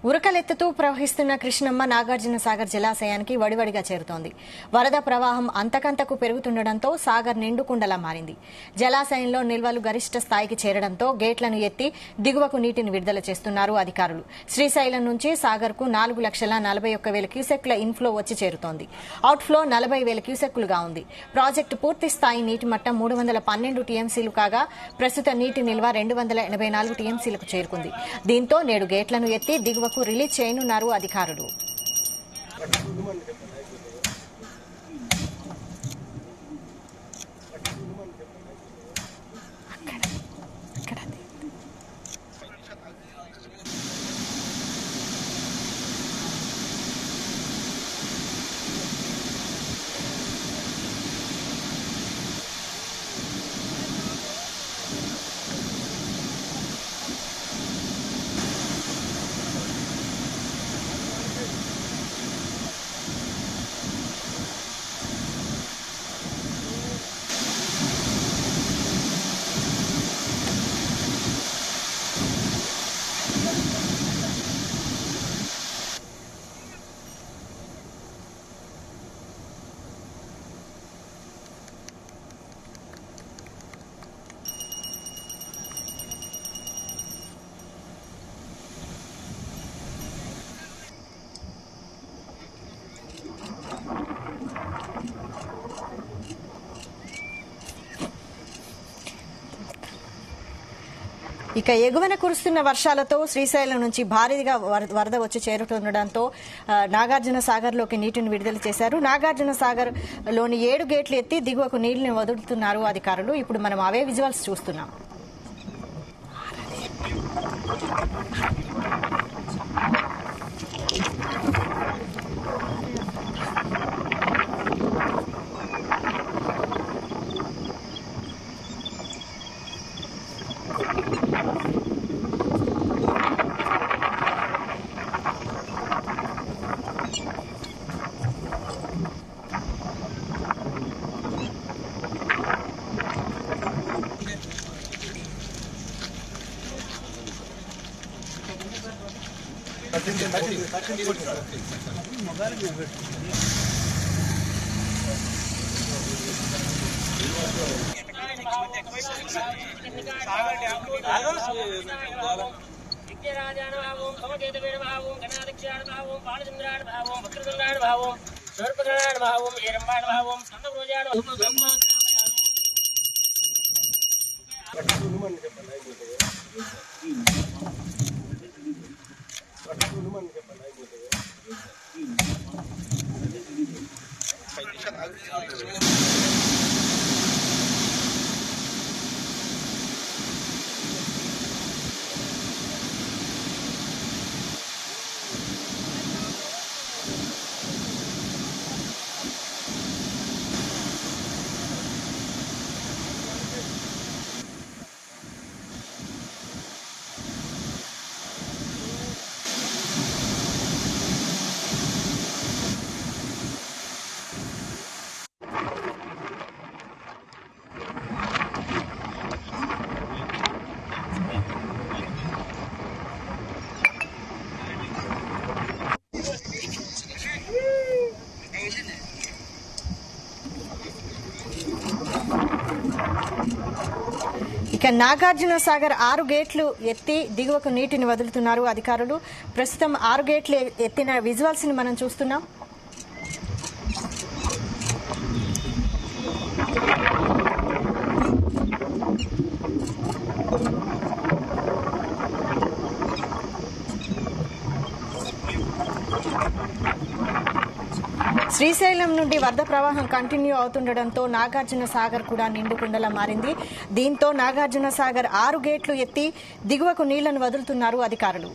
ఉరకలెత్తుతూ ప్రవహిస్తున్న కృష్ణమ్మ నాగార్జున సాగర్ జలాశయానికి వడివడిగా చేరుతోంది. వరద ప్రవాహం అంతకంతకు పెరుగుతుండటంతో సాగర్ నిండుకుండలా మారింది. జలాశయంలో నిల్వలు గరిష్ట స్థాయికి చేరడంతో గేట్లను ఎత్తి దిగువకు నీటిని విడుదల చేస్తున్నారు అధికారులు. శ్రీశైలం నుంచి సాగర్కు 4,41,000 క్యూసెక్ల ఇన్ఫ్లో వచ్చి చేరుతోంది. అవుట్ఫ్లో 40,000 క్యూసెక్కులుగా ఉంది. ప్రాజెక్టు పూర్తి స్థాయి నీటి మట్టం 312 టీఎంసీలు కాగా ప్రస్తుత నీటి నిల్వ 284 టీఎంసీలకు చేరుకుంది. దీంతో నేడు గేట్లను ఎత్తి దిగువకు రిలీజ్ చేయనున్నారు అధికారులు. ఇక ఎగువన కురుస్తున్న వర్షాలతో శ్రీశైలం నుంచి భారీగా వరద వచ్చి చేరుతుండటంతో నాగార్జున సాగర్ లోకి నీటిని విడుదల చేశారు. నాగార్జున సాగర్ లోని 7 గేట్లు ఎత్తి దిగువకు నీళ్లను వదులుతున్నారు అధికారులు. ఇప్పుడు మనం అవే విజువల్స్ చూస్తున్నాం. ఇక నాగార్జున సాగర్ 6 గేట్లు ఎత్తి దిగువకు నీటిని వదులుతున్నారు అధికారులు. ప్రస్తుతం 6 గేట్లు ఎత్తిన విజువల్స్ ని మనం చూస్తున్నాం. శ్రీశైలం నుండి వరద ప్రవాహం కంటిన్యూ అవుతుండటంతో నాగార్జున సాగర్ కూడా నిండుకుండలా మారింది. దీంతో నాగార్జున సాగర్ 6 గేట్లు ఎత్తి దిగువకు నీళ్లను వదులుతున్నారు అధికారులు.